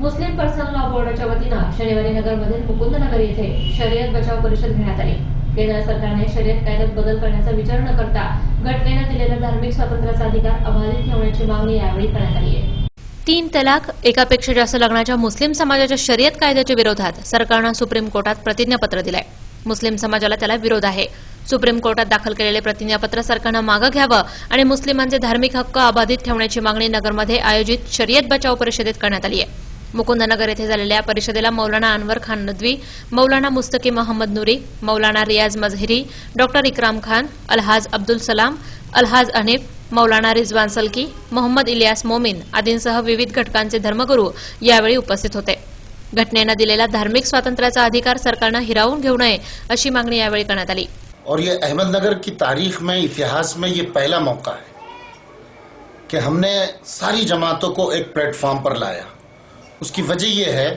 मुस्लिम personal law बोर्डाच्या वतीनं शनिवारी नगरमधील मुकुंदनगर येथे शर्यत बचाव परिषद घेण्यात आली। केंद्र सरकारने शर्यत कायद्यात बदल करण्याचा विचार न करता घटनेने दिलेल्या धार्मिक स्वातंत्र्याचा अधिकार अबाधित ठेवण्याची मागणी यावेळी करण्यात आली आहे। 3 तलाक एकापेक्षा जास्त लग्नाच्या मुस्लिम समाजाच्या शर्यत कायद्याच्या विरोधात सरकारने सुप्रीम कोर्टात प्रतिज्ञापत्र दिले। मुस्लिम समाजाला त्याला विरोध आहे। सुप्रीम कोर्टात दाखल केलेले प्रतिज्ञापत्र सरकारने मागे घ्यावे आणि मुस्लिमांचे धार्मिक हक्क अबाधित ठेवण्याची मागणी नगरमध्ये आयोजित शर्यत बचाव परिषदेत करण्यात आली आहे। मुकुंदनगर येथे झालेल्या परिषदेला मौलाना अनवर खान नदवी, मौलाना मुस्तकी मोहम्मद नूरी, मौलाना रियाज मजहरी, डॉक्टर इकराम खान, अलहाज अब्दुल सलाम, अलहाज हनीफ, मौलाना रिजवान सलकी, मोहम्मद इलियास मोमीन आदींसह विविध घटकांचे धर्मगुरू यावेळी उपस्थित होते। घटनेने दिलेला धार्मिक स्वातंत्र्याचा अधिकार सरकारने हिरावून घेऊ नये अशी मागणी यावेळी करण्यात आली। और ये अहमदनगर की तारीख में, इतिहास में ये पहला मौका है कि हमने सारी जमातों को एक प्लेटफॉर्म पर लाया। उसकी वजह यह है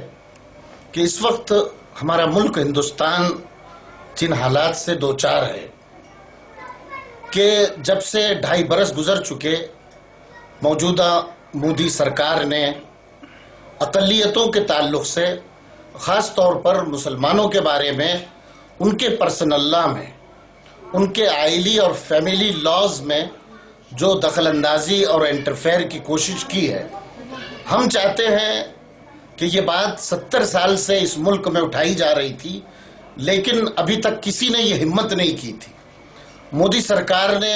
कि इस वक्त हमारा मुल्क हिंदुस्तान जिन हालात से दो चार है कि जब से 2.5 बरस गुजर चुके, मौजूदा मोदी सरकार ने अक़लियतों के ताल्लुक से ख़ास तौर पर मुसलमानों के बारे में, उनके पर्सनल लॉ में, उनके आइली और फैमिली लॉज में जो दखल अंदाजी और इंटरफेयर की कोशिश की है। हम चाहते हैं कि ये बात 70 साल से इस मुल्क में उठाई जा रही थी, लेकिन अभी तक किसी ने ये हिम्मत नहीं की थी। मोदी सरकार ने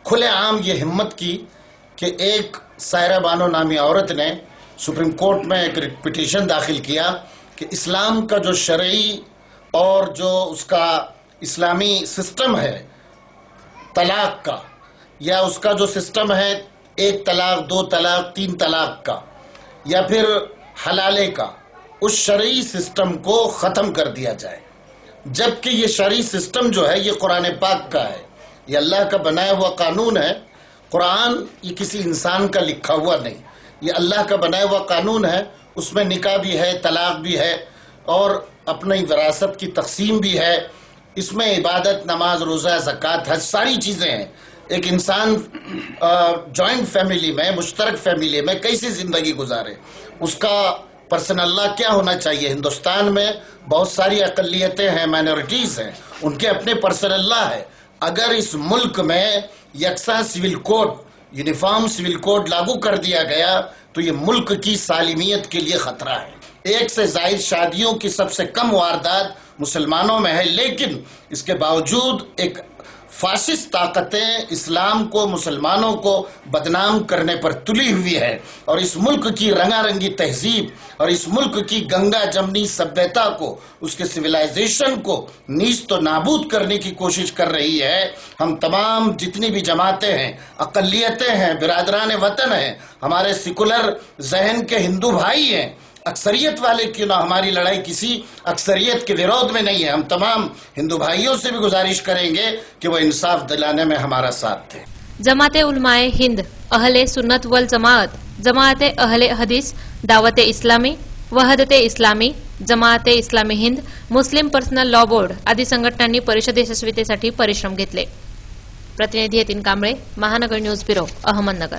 खुलेआम ये हिम्मत की कि एक सायरा बानो नामी औरत ने सुप्रीम कोर्ट में एक पिटीशन दाखिल किया कि इस्लाम का जो शरई और जो उसका इस्लामी सिस्टम है तलाक का, या उसका जो सिस्टम है 1 तलाक, 2 तलाक, 3 तलाक का, या फिर हलाले का, उस शरई सिस्टम को ख़त्म कर दिया जाए। जबकि ये शरई सिस्टम जो है ये कुरान पाक का है, ये अल्लाह का बनाया हुआ कानून है। कुरान ये किसी इंसान का लिखा हुआ नहीं, ये अल्लाह का बनाया हुआ कानून है। उसमें निकाह भी है, तलाक भी है और अपनी विरासत की तकसीम भी है। इसमें इबादत, नमाज, रोज़ा, ज़कात, हज सारी चीज़ें हैं। एक इंसान जॉइंट फैमिली में, मुश्तरक फैमिली में कैसी ज़िंदगी गुजारे, उसका पर्सनल लॉ क्या होना चाहिए। हिंदुस्तान में बहुत सारी अक़लियतें हैं, माइनॉरिटीज़ हैं, उनके अपने पर्सनल लॉ है। अगर इस मुल्क में यकसा civil code, uniform civil code लागू कर दिया गया तो ये मुल्क की सालिमियत के लिए ख़तरा है। 1 से ज़ायद शादियों की सबसे कम वारदात मुसलमानों में है, लेकिन इसके बावजूद एक फासिस्ट ताकतें इस्लाम को, मुसलमानों को बदनाम करने पर तुली हुई है और इस मुल्क की रंगारंगी तहजीब और इस मुल्क की गंगा जमनी सभ्यता को, उसके सिविलाइजेशन को नीस्त तो नाबूद करने की कोशिश कर रही है। हम तमाम जितनी भी जमातें हैं, अक़लियतें हैं, बिरादरान वतन हैं, हमारे सेकुलर जहन के हिंदू भाई हैं, अक्सरियत वाले क्यों ना, हमारी लड़ाई किसी अक्सरियत के विरोध में नहीं है। हम तमाम हिंदू भाइयों से भी गुजारिश करेंगे कि वो इंसाफ दिलाने में हमारा साथ दें। जमाते उलमाए हिंद, अहले सुन्नत वल जमाअत, जमाअते अहले हदीस, दावते इस्लामी, वहदते इस्लामी, जमाअते इस्लामी हिंद, मुस्लिम पर्सनल लॉ बोर्ड आदी संघटनांनी परिषद यशस्वीतेसाठी परिश्रम घेतले। प्रतिनिधी यतीन कांबळे, महानगर न्यूज ब्युरो, अहमदनगर।